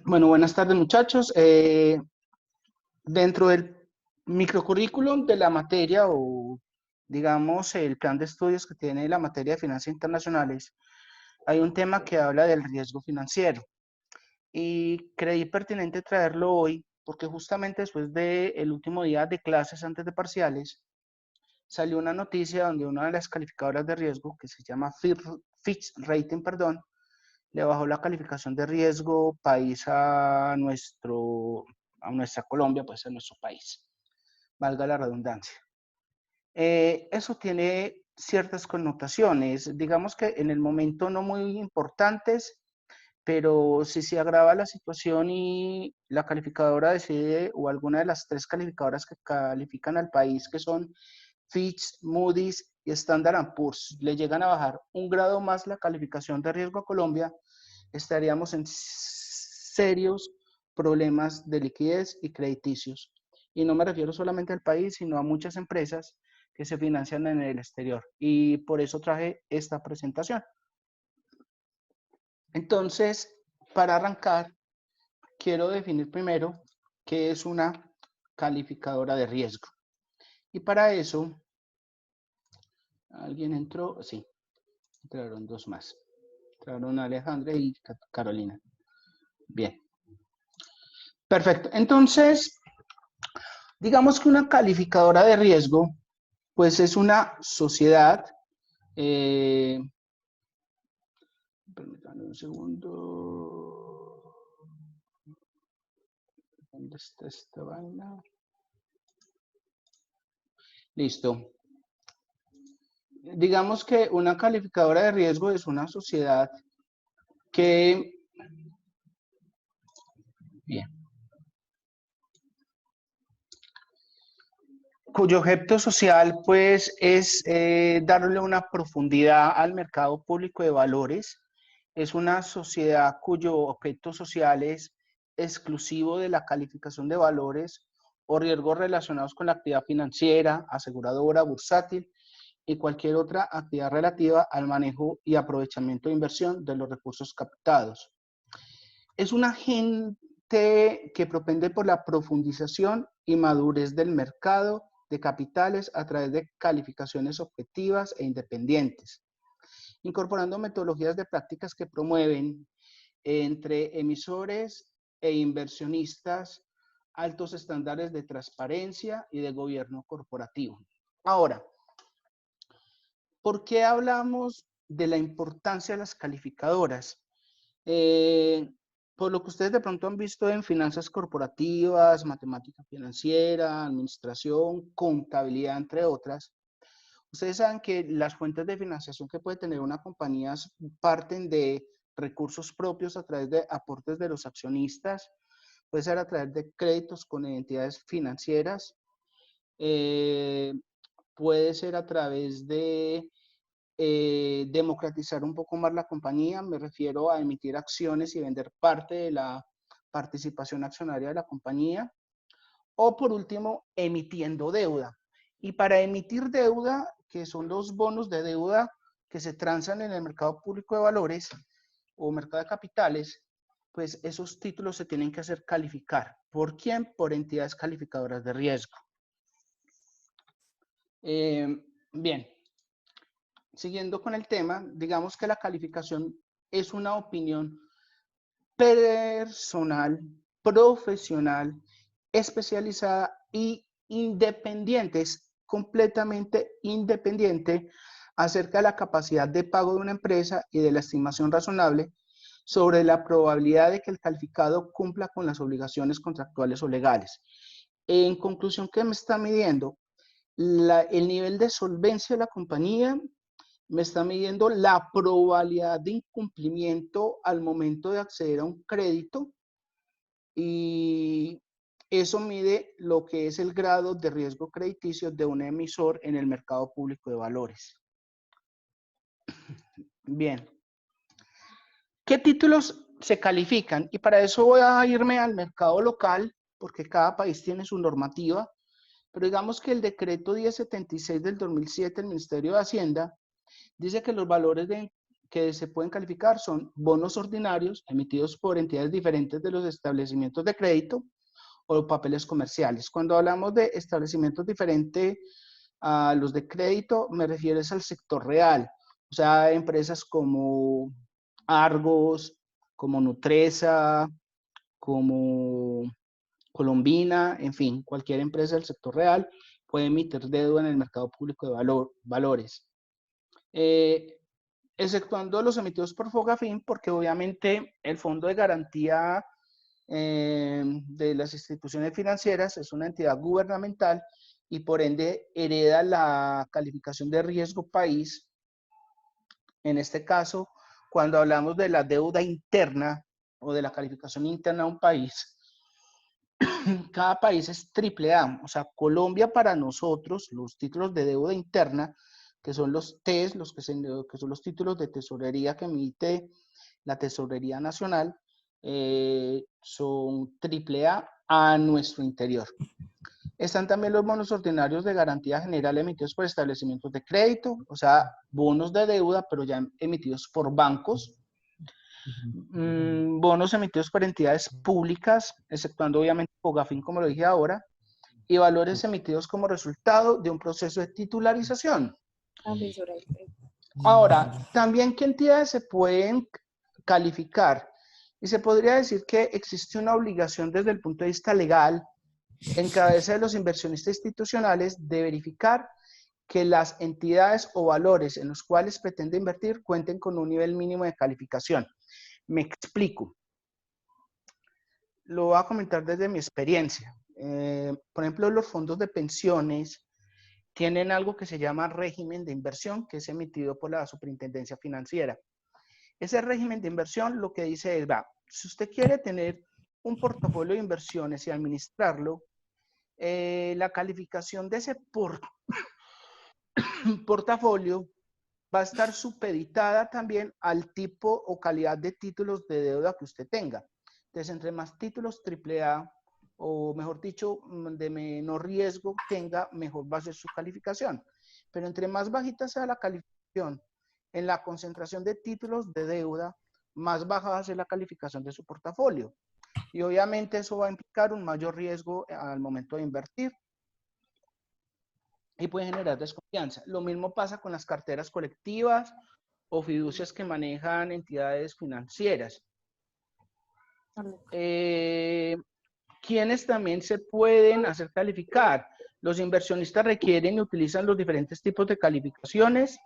Bueno, buenas tardes muchachos. Dentro del microcurrículum de la materia o digamos el plan de estudios que tiene la materia de finanzas internacionales, hay un tema que habla del riesgo financiero y creí pertinente traerlo hoy porque justamente después del último día de clases antes de parciales, salió una noticia donde una de las calificadoras de riesgo, que se llama Fitch Rating, perdón, le bajó la calificación de riesgo país a nuestra Colombia, pues a nuestro país, valga la redundancia. Eso tiene ciertas connotaciones, digamos que en el momento no muy importantes, pero si se agrava la situación y la calificadora decide, o alguna de las tres calificadoras que califican al país, que son Fitch, Moody's y Standard & Poor's, le llegan a bajar un grado más la calificación de riesgo a Colombia, estaríamos en serios problemas de liquidez y crediticios. Y no me refiero solamente al país, sino a muchas empresas que se financian en el exterior. Y por eso traje esta presentación. Entonces, para arrancar, quiero definir primero qué es una calificadora de riesgo. Y para eso, ¿alguien entró? Sí, entraron dos más. Entraron Alejandra y Carolina. Bien. Perfecto. Entonces, digamos que una calificadora de riesgo, pues es una sociedad, permítanme un segundo, ¿dónde está esta vaina? Listo. Digamos que una calificadora de riesgo es una sociedad que, bien, cuyo objeto social pues es darle una profundidad al mercado público de valores. Es una sociedad cuyo objeto social es exclusivo de la calificación de valores o riesgos relacionados con la actividad financiera, aseguradora, bursátil y cualquier otra actividad relativa al manejo y aprovechamiento de inversión de los recursos captados. Es un agente que propende por la profundización y madurez del mercado de capitales a través de calificaciones objetivas e independientes, incorporando metodologías de prácticas que promueven entre emisores e inversionistas altos estándares de transparencia y de gobierno corporativo. Ahora, ¿por qué hablamos de la importancia de las calificadoras? Por lo que ustedes de pronto han visto en finanzas corporativas, matemática financiera, administración, contabilidad, entre otras, ustedes saben que las fuentes de financiación que puede tener una compañía parten de recursos propios a través de aportes de los accionistas, puede ser a través de créditos con entidades financieras, puede ser a través de democratizar un poco más la compañía, me refiero a emitir acciones y vender parte de la participación accionaria de la compañía, o por último, emitiendo deuda. Y para emitir deuda, que son los bonos de deuda que se transan en el mercado público de valores o mercado de capitales, pues esos títulos se tienen que hacer calificar. ¿Por quién? Por entidades calificadoras de riesgo. Bien, siguiendo con el tema, digamos que la calificación es una opinión personal, profesional, especializada y independiente, es completamente independiente acerca de la capacidad de pago de una empresa y de la estimación razonable sobre la probabilidad de que el calificado cumpla con las obligaciones contractuales o legales. En conclusión, ¿qué me está midiendo? El nivel de solvencia de la compañía, me está midiendo la probabilidad de incumplimiento al momento de acceder a un crédito y eso mide lo que es el grado de riesgo crediticio de un emisor en el mercado público de valores. Bien. ¿Qué títulos se califican? Y para eso voy a irme al mercado local, porque cada país tiene su normativa, pero digamos que el decreto 1076 del 2007 del Ministerio de Hacienda dice que los valores que se pueden calificar son bonos ordinarios emitidos por entidades diferentes de los establecimientos de crédito o papeles comerciales. Cuando hablamos de establecimientos diferentes a los de crédito, me refiero al sector real, o sea, empresas como Argos, como Nutresa, como Colombina, en fin, cualquier empresa del sector real puede emitir deuda en el mercado público de valores. Exceptuando los emitidos por Fogafín, porque obviamente el Fondo de Garantía de las instituciones financieras es una entidad gubernamental y por ende hereda la calificación de riesgo país. En este caso, cuando hablamos de la deuda interna o de la calificación interna de un país, cada país es triple A. O sea, Colombia para nosotros, los títulos de deuda interna, que son los TES, que son los títulos de tesorería que emite la Tesorería Nacional, son triple A nuestro interior. Están también los bonos ordinarios de garantía general emitidos por establecimientos de crédito, o sea, bonos de deuda, pero ya emitidos por bancos. Bonos emitidos por entidades públicas, exceptuando obviamente Fogafín, como lo dije ahora, y valores emitidos como resultado de un proceso de titularización. Ahora, también qué entidades se pueden calificar. Y se podría decir que existe una obligación desde el punto de vista legal en cabeza de los inversionistas institucionales de verificar que las entidades o valores en los cuales pretende invertir cuenten con un nivel mínimo de calificación. Me explico. Lo voy a comentar desde mi experiencia. Por ejemplo, los fondos de pensiones tienen algo que se llama régimen de inversión, que es emitido por la Superintendencia Financiera. Ese régimen de inversión lo que dice es, si usted quiere tener un portafolio de inversiones y administrarlo, la calificación de ese portafolio va a estar supeditada también al tipo o calidad de títulos de deuda que usted tenga. Entonces, entre más títulos AAA, o mejor dicho, de menor riesgo tenga, mejor va a ser su calificación. Pero entre más bajita sea la calificación en la concentración de títulos de deuda, más baja va a ser la calificación de su portafolio. Y obviamente eso va a implicar un mayor riesgo al momento de invertir y puede generar desconfianza. Lo mismo pasa con las carteras colectivas o fiducias que manejan entidades financieras. ¿Quiénes también se pueden hacer calificar? Los inversionistas requieren y utilizan los diferentes tipos de calificaciones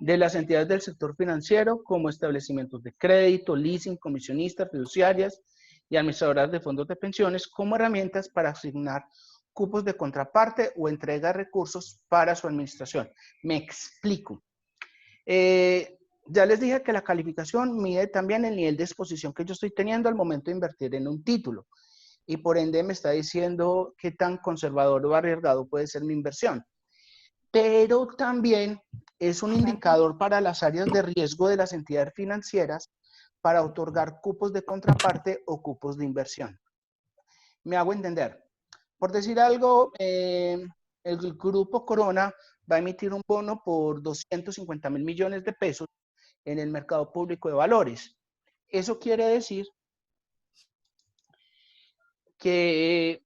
de las entidades del sector financiero, como establecimientos de crédito, leasing, comisionistas, fiduciarias y administradoras de fondos de pensiones, como herramientas para asignar cupos de contraparte o entrega de recursos para su administración. Me explico. Ya les dije que la calificación mide también el nivel de exposición que yo estoy teniendo al momento de invertir en un título. Y por ende me está diciendo qué tan conservador o arriesgado puede ser mi inversión. Pero también es un indicador para las áreas de riesgo de las entidades financieras para otorgar cupos de contraparte o cupos de inversión. Me hago entender. Por decir algo, el Grupo Corona va a emitir un bono por 250.000 millones de pesos en el mercado público de valores. Eso quiere decir que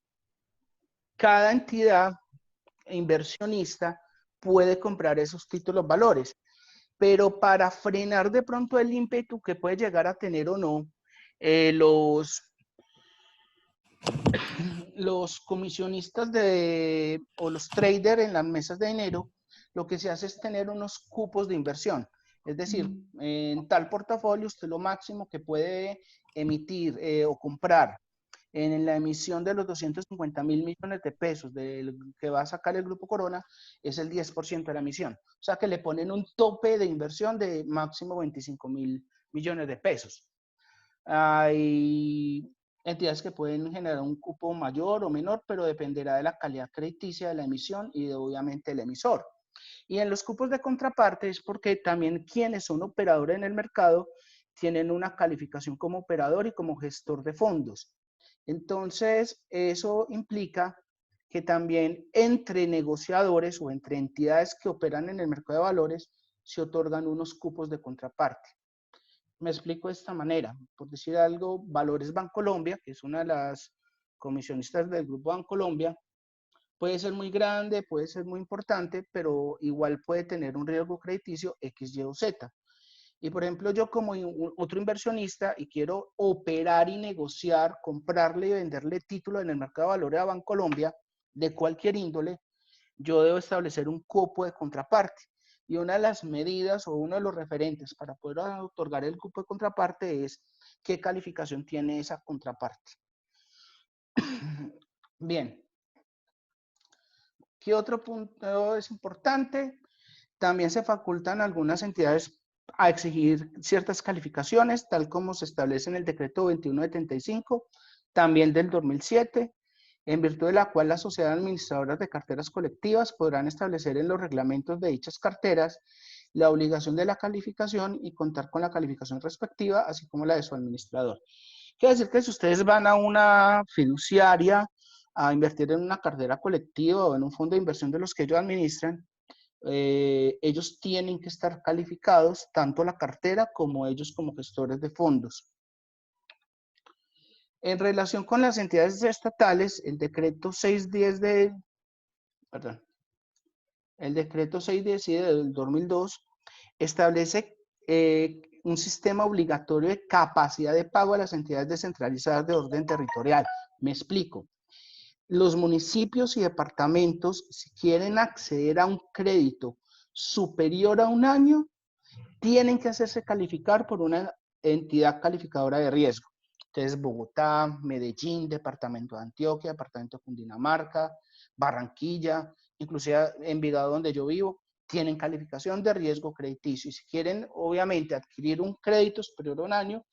cada entidad inversionista puede comprar esos títulos valores, pero para frenar de pronto el ímpetu que puede llegar a tener o no, los comisionistas o los traders en las mesas de dinero, lo que se hace es tener unos cupos de inversión. Es decir, en tal portafolio usted lo máximo que puede emitir o comprar en la emisión de los 250.000 millones de pesos que va a sacar el Grupo Corona es el 10% de la emisión. O sea que le ponen un tope de inversión de máximo 25.000 millones de pesos. Hay entidades que pueden generar un cupo mayor o menor, pero dependerá de la calidad crediticia de la emisión y de, obviamente, el emisor. Y en los cupos de contraparte es porque también quienes son operadores en el mercado tienen una calificación como operador y como gestor de fondos. Entonces, eso implica que también entre negociadores o entre entidades que operan en el mercado de valores se otorgan unos cupos de contraparte. Me explico de esta manera. Por decir algo, Valores Bancolombia, que es una de las comisionistas del Grupo Bancolombia, puede ser muy grande, puede ser muy importante, pero igual puede tener un riesgo crediticio X, Y o Z. Y por ejemplo, yo como otro inversionista y quiero operar y negociar, comprarle y venderle títulos en el mercado de valores a Bancolombia, de cualquier índole, yo debo establecer un cupo de contraparte. Y una de las medidas o uno de los referentes para poder otorgar el cupo de contraparte es qué calificación tiene esa contraparte. Bien. ¿Qué otro punto es importante? También se facultan algunas entidades a exigir ciertas calificaciones, tal como se establece en el decreto 2175, también del 2007, en virtud de la cual las sociedades administradoras de carteras colectivas podrán establecer en los reglamentos de dichas carteras la obligación de la calificación y contar con la calificación respectiva, así como la de su administrador. Quiere decir que si ustedes van a una fiduciaria a invertir en una cartera colectiva o en un fondo de inversión de los que ellos administran, ellos tienen que estar calificados, tanto la cartera como ellos como gestores de fondos. En relación con las entidades estatales, el decreto 610 del 2002 establece un sistema obligatorio de capacidad de pago a las entidades descentralizadas de orden territorial. Me explico. Los municipios y departamentos, si quieren acceder a un crédito superior a un año, tienen que hacerse calificar por una entidad calificadora de riesgo. Entonces, Bogotá, Medellín, Departamento de Antioquia, Departamento de Cundinamarca, Barranquilla, inclusive Envigado, donde yo vivo, tienen calificación de riesgo crediticio. Y si quieren, obviamente, adquirir un crédito superior a un año,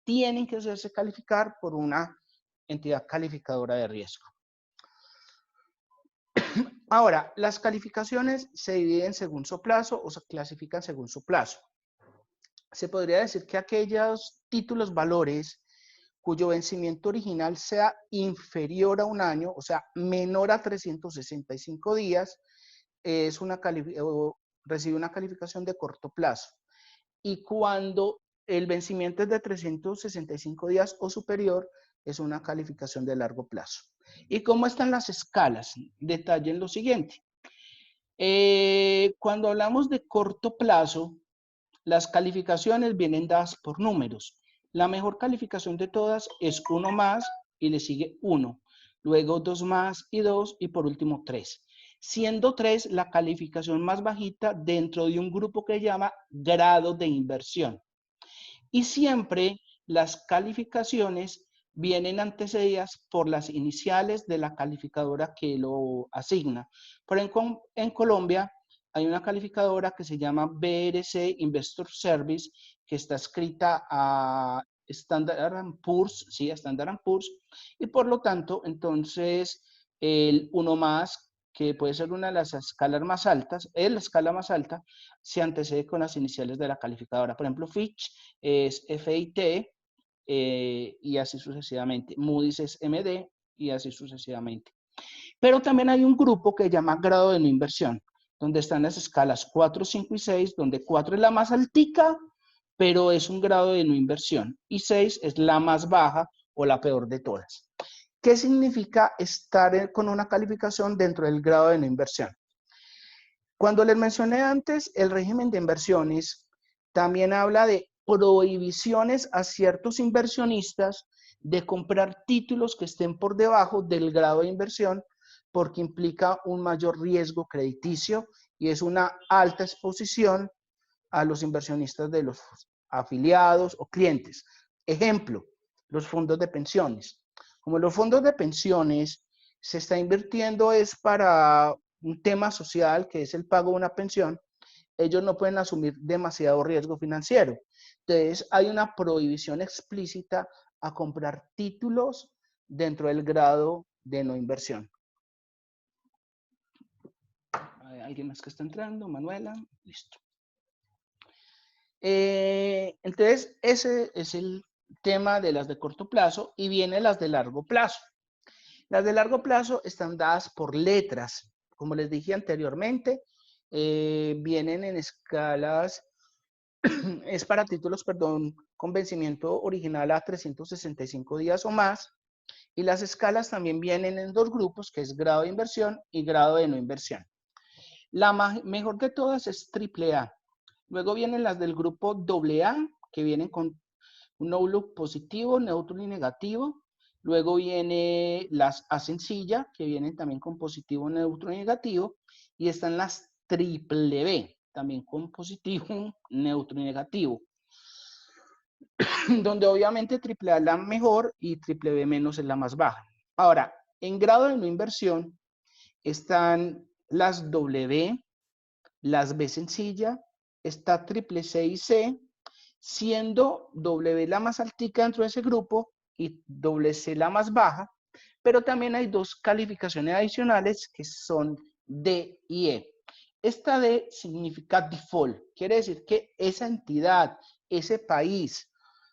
tienen que hacerse calificar por una entidad calificadora de riesgo. Ahora, las calificaciones se dividen según su plazo o se clasifican según su plazo. Se podría decir que aquellos títulos valores cuyo vencimiento original sea inferior a un año, o sea, menor a 365 días, recibe una calificación de corto plazo. Y cuando el vencimiento es de 365 días o superior, es una calificación de largo plazo. ¿Y cómo están las escalas? Detallen lo siguiente. Cuando hablamos de corto plazo, las calificaciones vienen dadas por números. La mejor calificación de todas es 1 más y le sigue 1. Luego 2 más y 2 y por último 3. Siendo 3 la calificación más bajita dentro de un grupo que se llama grado de inversión. Y siempre las calificaciones vienen antecedidas por las iniciales de la calificadora que lo asigna. Por ejemplo, en Colombia hay una calificadora que se llama BRC Investor Service, que está escrita a Standard & Poor's, sí, a Standard & Poor's, y por lo tanto, entonces, el 1 más, que puede ser una de las escalas más altas, es la escala más alta, se antecede con las iniciales de la calificadora. Por ejemplo, Fitch es FIT y así sucesivamente. Moody's es MD y así sucesivamente. Pero también hay un grupo que se llama grado de no inversión, donde están las escalas 4, 5 y 6, donde 4 es la más altica, pero es un grado de no inversión, y 6 es la más baja o la peor de todas. ¿Qué significa estar con una calificación dentro del grado de no inversión? Cuando les mencioné antes el régimen de inversiones, también habla de prohibiciones a ciertos inversionistas de comprar títulos que estén por debajo del grado de inversión porque implica un mayor riesgo crediticio y es una alta exposición a los inversionistas de los afiliados o clientes. Ejemplo, los fondos de pensiones. Como los fondos de pensiones se está invirtiendo es para un tema social que es el pago de una pensión, ellos no pueden asumir demasiado riesgo financiero. Entonces, hay una prohibición explícita a comprar títulos dentro del grado de no inversión. ¿Hay alguien más que está entrando? Manuela, listo. Entonces, ese es el tema de las de corto plazo y vienen las de largo plazo. Las de largo plazo están dadas por letras. Como les dije anteriormente, vienen en escalas es para títulos, perdón, con vencimiento original a 365 días o más. Y las escalas también vienen en dos grupos, que es grado de inversión y grado de no inversión. La mejor de todas es AAA. Luego vienen las del grupo AA, que vienen con un outlook positivo, neutro y negativo. Luego viene las A sencilla, que vienen también con positivo, neutro y negativo. Y están las triple B, también con positivo, neutro y negativo. Donde obviamente AAA es la mejor y triple B menos es la más baja. Ahora, en grado de no inversión están las W, las B sencilla, está triple C y C, siendo W la más altica dentro de ese grupo y doble C la más baja, pero también hay dos calificaciones adicionales que son D y E. Esta D significa default, quiere decir que esa entidad, ese país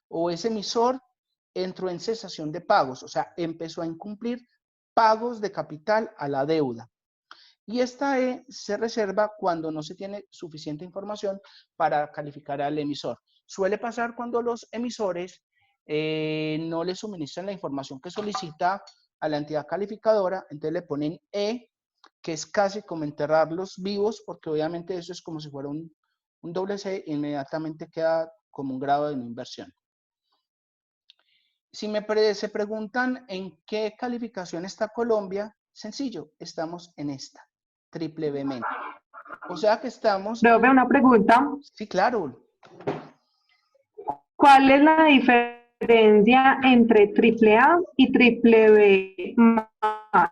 o ese emisor entró en cesación de pagos, o sea, empezó a incumplir pagos de capital a la deuda. Y esta E se reserva cuando no se tiene suficiente información para calificar al emisor. Suele pasar cuando los emisores no le suministran la información que solicita a la entidad calificadora, entonces le ponen E, que es casi como enterrarlos vivos, porque obviamente eso es como si fuera un doble C, inmediatamente queda como un grado de no inversión. Si se preguntan en qué calificación está Colombia, sencillo, estamos en esta, triple B menos. O sea que estamos, Profe, una pregunta. sí, claro. ¿Cuál es la diferencia entre triple A y triple B más?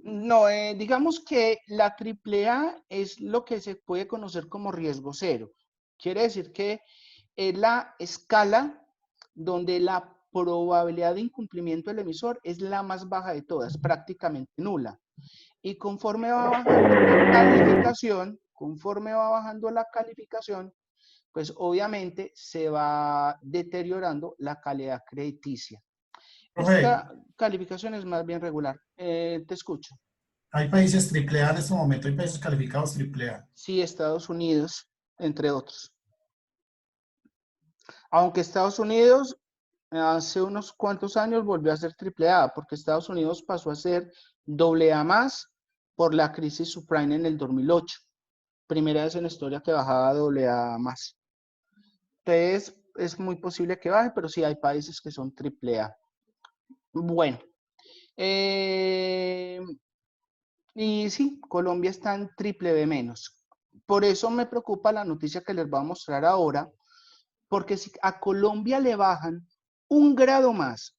No, digamos que la triple A es lo que se puede conocer como riesgo cero. Quiere decir que es la escala donde la probabilidad de incumplimiento del emisor es la más baja de todas, prácticamente nula. Y conforme va bajando la calificación, pues obviamente se va deteriorando la calidad crediticia. Profe, Esta calificación es más bien regular. Te escucho. hay países triple A en este momento, hay países calificados triple A. Sí, Estados Unidos, entre otros. Aunque Estados Unidos hace unos cuantos años volvió a ser triple A, porque Estados Unidos pasó a ser doble A más por la crisis subprime en el 2008. Primera vez en la historia que bajaba a doble A más. Entonces, es muy posible que baje, pero sí hay países que son triple A. Bueno, y sí, Colombia está en triple B menos. Por eso me preocupa la noticia que les voy a mostrar ahora, porque si a Colombia le bajan un grado más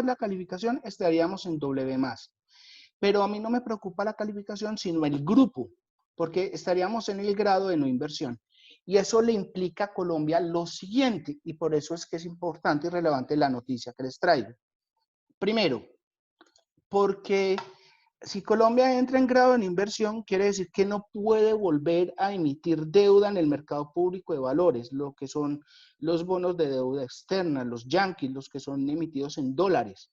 la calificación, estaríamos en W más. Pero a mí no me preocupa la calificación, sino el grupo, porque estaríamos en el grado de no inversión. Y eso le implica a Colombia lo siguiente, y por eso es que es importante y relevante la noticia que les traigo. Primero, porque si Colombia entra en grado de inversión, quiere decir que no puede volver a emitir deuda en el mercado público de valores, lo que son los bonos de deuda externa, los yanquis, los que son emitidos en dólares.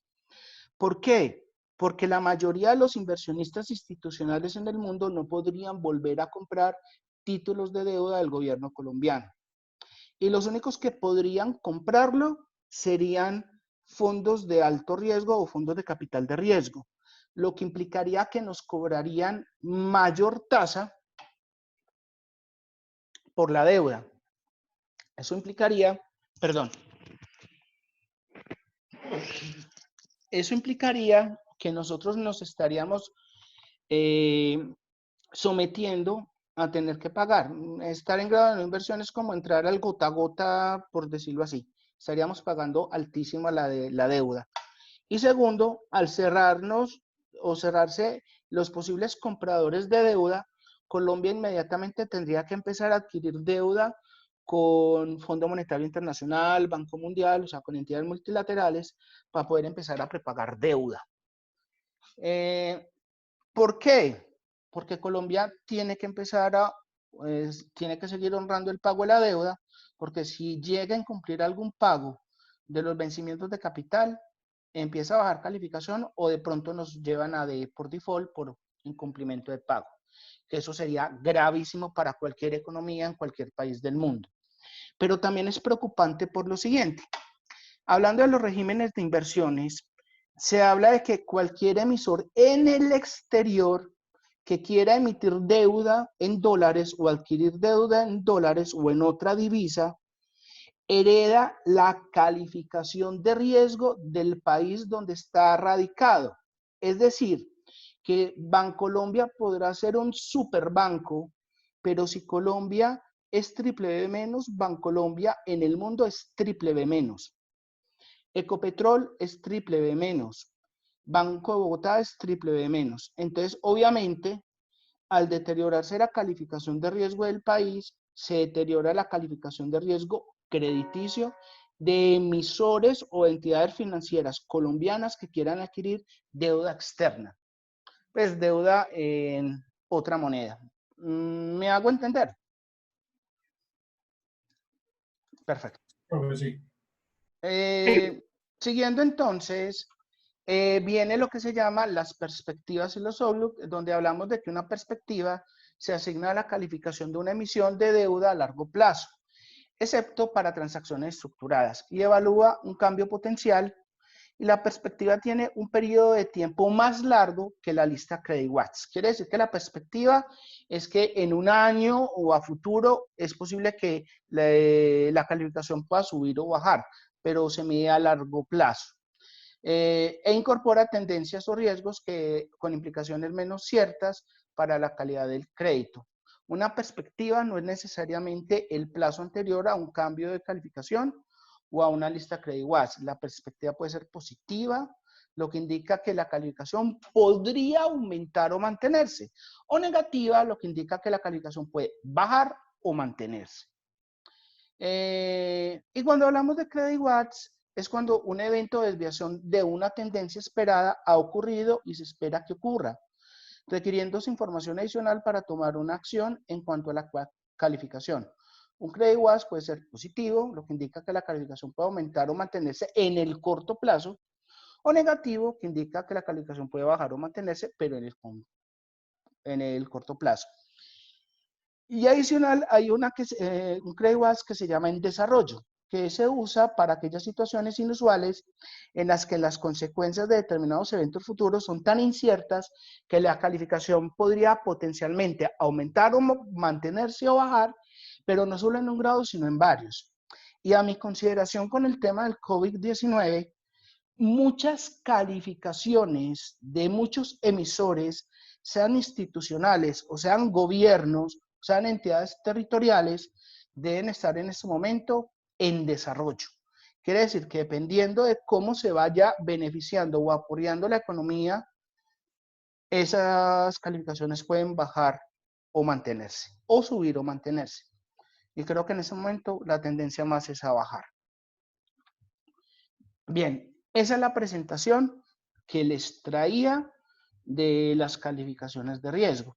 ¿Por qué? Porque la mayoría de los inversionistas institucionales en el mundo no podrían volver a comprar títulos de deuda del gobierno colombiano. Y los únicos que podrían comprarlo serían fondos de alto riesgo o fondos de capital de riesgo, lo que implicaría que nos cobrarían mayor tasa por la deuda. Eso implicaría, perdón, eso implicaría que nosotros nos estaríamos sometiendo a tener que pagar. Estar en grado de no inversión es como entrar al gota a gota, por decirlo así. Estaríamos pagando altísima la deuda. Y segundo, al cerrarnos o cerrarse los posibles compradores de deuda, Colombia inmediatamente tendría que empezar a adquirir deuda con Fondo Monetario Internacional, Banco Mundial, o sea, con entidades multilaterales, para poder empezar a prepagar deuda. ¿Por qué? Porque Colombia tiene que empezar tiene que seguir honrando el pago de la deuda, porque si llega a incumplir algún pago de los vencimientos de capital, empieza a bajar calificación o de pronto nos llevan a por default por incumplimiento de pago. que eso sería gravísimo para cualquier economía en cualquier país del mundo. Pero también es preocupante por lo siguiente. Hablando de los regímenes de inversiones, se habla de que cualquier emisor en el exterior que quiera emitir deuda en dólares o adquirir deuda en dólares o en otra divisa, hereda la calificación de riesgo del país donde está radicado. Es decir, que Bancolombia podrá ser un superbanco, pero si Colombia es triple B menos, Bancolombia en el mundo es triple B menos. Ecopetrol es triple B menos. Banco de Bogotá es triple B menos. Entonces, obviamente, al deteriorarse la calificación de riesgo del país, se deteriora la calificación de riesgo crediticio de emisores o entidades financieras colombianas que quieran adquirir deuda externa. Pues deuda en otra moneda. ¿Me hago entender? Perfecto. Sí. Siguiendo entonces, viene lo que se llama las perspectivas y los outlook, donde hablamos de que una perspectiva se asigna a la calificación de una emisión de deuda a largo plazo, excepto para transacciones estructuradas, y evalúa un cambio potencial, y la perspectiva tiene un periodo de tiempo más largo que la lista Credit Watch. Quiere decir que la perspectiva es que en un año o a futuro es posible que la calificación pueda subir o bajar, pero se mide a largo plazo. E incorpora tendencias o riesgos que, con implicaciones menos ciertas para la calidad del crédito. Una perspectiva no es necesariamente el plazo anterior a un cambio de calificación o a una lista Credit Watch. La perspectiva puede ser positiva, lo que indica que la calificación podría aumentar o mantenerse, o negativa, lo que indica que la calificación puede bajar o mantenerse. Y cuando hablamos de Credit Watch, es cuando un evento de desviación de una tendencia esperada ha ocurrido y se espera que ocurra, requiriéndose información adicional para tomar una acción en cuanto a la calificación. Un Credit Watch puede ser positivo, lo que indica que la calificación puede aumentar o mantenerse en el corto plazo, o negativo, que indica que la calificación puede bajar o mantenerse, pero en el corto plazo. Y adicional, hay un Credit Watch que se llama en desarrollo, que se usa para aquellas situaciones inusuales en las que las consecuencias de determinados eventos futuros son tan inciertas que la calificación podría potencialmente aumentar o mantenerse o bajar, pero no solo en un grado, sino en varios. Y a mi consideración con el tema del COVID-19, muchas calificaciones de muchos emisores, sean institucionales o sean gobiernos, o sean entidades territoriales, deben estar en este momento en desarrollo. Quiere decir que dependiendo de cómo se vaya beneficiando o apoyando la economía, esas calificaciones pueden bajar o mantenerse, o subir o mantenerse. Y creo que en ese momento la tendencia más es a bajar. Bien, esa es la presentación que les traía de las calificaciones de riesgo.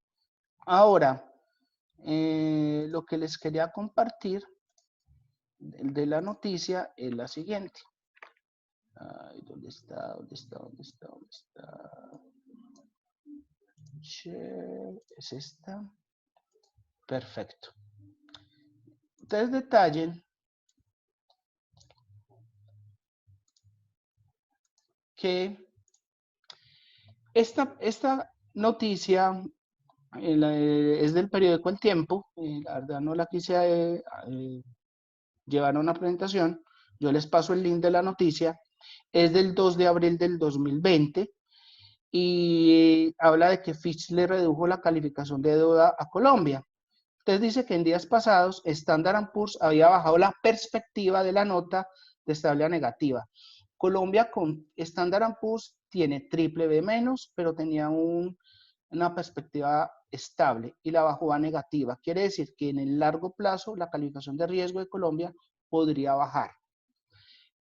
Ahora, lo que les quería compartir de la noticia es la siguiente. Ay, ¿dónde está? ¿Dónde está? ¿Dónde está? ¿Dónde está? ¿Es esta? Perfecto. Entonces detallen que esta noticia es del periódico El Tiempo. La verdad no la quise llevar a una presentación. Yo les paso el link de la noticia. Es del 2 de abril del 2020 y habla de que Fitch le redujo la calificación de deuda a Colombia. Entonces dice que en días pasados Standard & Poor's había bajado la perspectiva de la nota de estable a negativa. Colombia con Standard & Poor's tiene triple B menos, pero tenía una perspectiva estable y la bajó a negativa. Quiere decir que en el largo plazo la calificación de riesgo de Colombia podría bajar.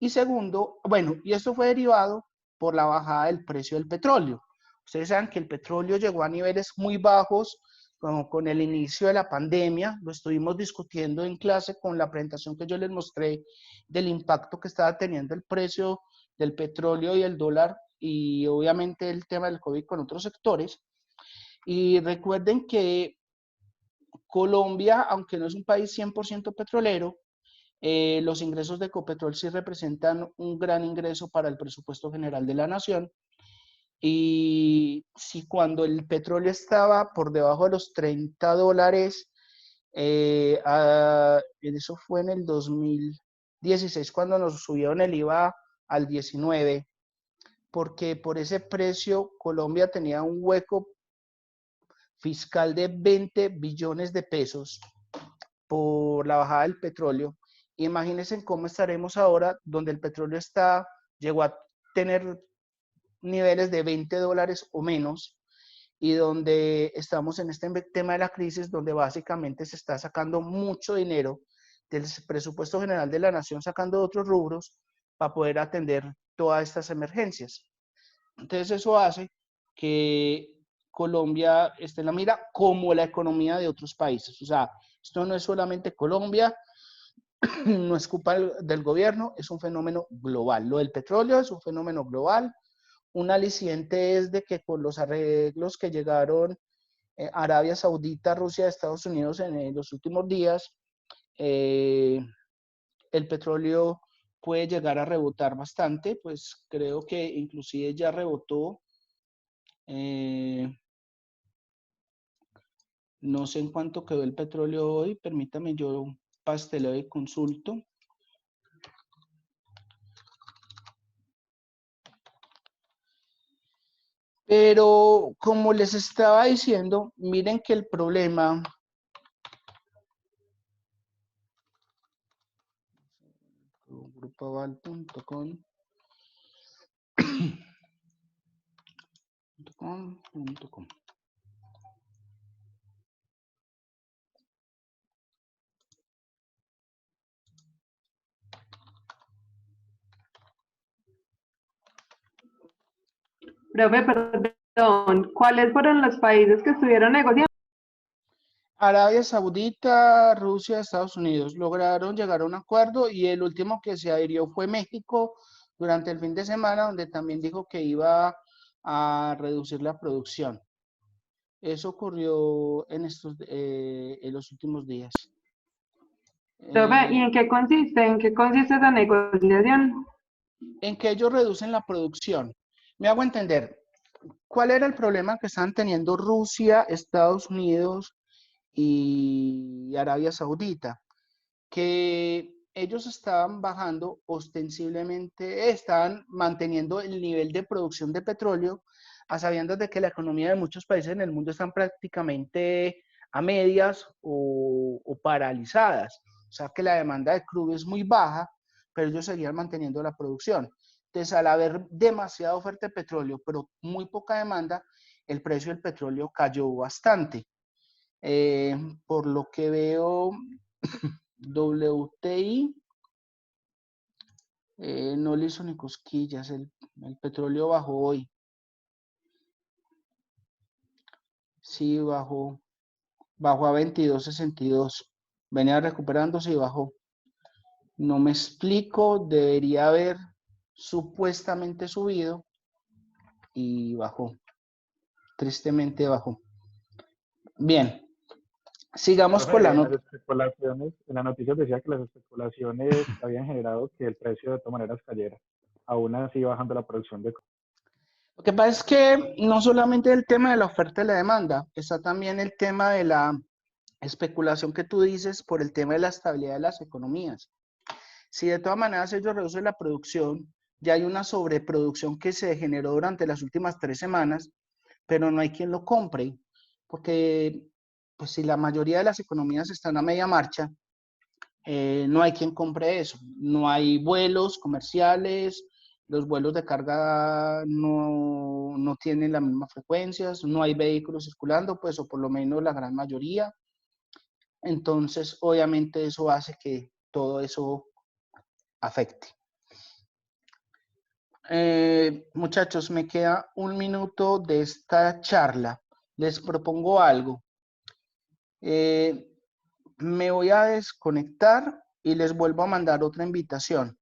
Y segundo, bueno, y esto fue derivado por la bajada del precio del petróleo. Ustedes saben que el petróleo llegó a niveles muy bajos como con el inicio de la pandemia. Lo estuvimos discutiendo en clase con la presentación que yo les mostré del impacto que estaba teniendo el precio del petróleo y el dólar y obviamente el tema del COVID con otros sectores. Y recuerden que Colombia, aunque no es un país 100% petrolero, los ingresos de Ecopetrol sí representan un gran ingreso para el presupuesto general de la nación. Y si cuando el petróleo estaba por debajo de los $30, eso fue en el 2016 cuando nos subieron el IVA al 19, porque por ese precio Colombia tenía un hueco fiscal de 20 billones de pesos por la bajada del petróleo. Imagínense cómo estaremos ahora, donde el petróleo llegó a tener niveles de $20 o menos, y donde estamos en este tema de la crisis, donde básicamente se está sacando mucho dinero del presupuesto general de la nación, sacando de otros rubros para poder atender todas estas emergencias. Entonces eso hace que Colombia esté en la mira como la economía de otros países. O sea, esto no es solamente Colombia, no es culpa del gobierno, es un fenómeno global. Lo del petróleo es un fenómeno global. Un aliciente es de que con los arreglos que llegaron Arabia Saudita, Rusia, Estados Unidos en los últimos días, el petróleo puede llegar a rebotar bastante, pues creo que inclusive ya rebotó. No sé en cuánto quedó el petróleo hoy, permítame, yo pasteleo y consulto. Pero como les estaba diciendo, miren que el problema grupoaval.com Profe, perdón, ¿cuáles fueron los países que estuvieron negociando? Arabia Saudita, Rusia, Estados Unidos lograron llegar a un acuerdo, y el último que se adhirió fue México durante el fin de semana, donde también dijo que iba a reducir la producción. Eso ocurrió en los últimos días. Profe, ¿y en qué consiste? ¿En qué consiste esa negociación? En que ellos reducen la producción. Me hago entender. ¿Cuál era el problema que estaban teniendo Rusia, Estados Unidos y Arabia Saudita? Que ellos estaban bajando ostensiblemente, estaban manteniendo el nivel de producción de petróleo, a sabiendas de que la economía de muchos países en el mundo están prácticamente a medias o paralizadas. O sea que la demanda de crudo es muy baja, pero ellos seguían manteniendo la producción. Entonces, al haber demasiada oferta de petróleo, pero muy poca demanda, el precio del petróleo cayó bastante. Por lo que veo, WTI no le hizo ni cosquillas, el petróleo bajó hoy. Sí, bajó a 22.62. Venía recuperándose y bajó. No me explico, debería haber supuestamente subido y bajó. Tristemente bajó. Bien, sigamos con Profe, la en las nota. especulaciones, en la noticia decía que las especulaciones habían generado que el precio de todas maneras cayera, aún así bajando la producción de... Lo que pasa es que no solamente el tema de la oferta y la demanda, está también el tema de la especulación que tú dices por el tema de la estabilidad de las economías. Si de todas maneras ellos reducen la producción, ya hay una sobreproducción que se generó durante las últimas 3 semanas, pero no hay quien lo compre, porque pues si la mayoría de las economías están a media marcha, no hay quien compre eso. No hay vuelos comerciales, los vuelos de carga no tienen las mismas frecuencias, no hay vehículos circulando, pues, o por lo menos la gran mayoría. Entonces, obviamente eso hace que todo eso afecte. Muchachos, me queda 1 minuto de esta charla. Les propongo algo. Me voy a desconectar y les vuelvo a mandar otra invitación.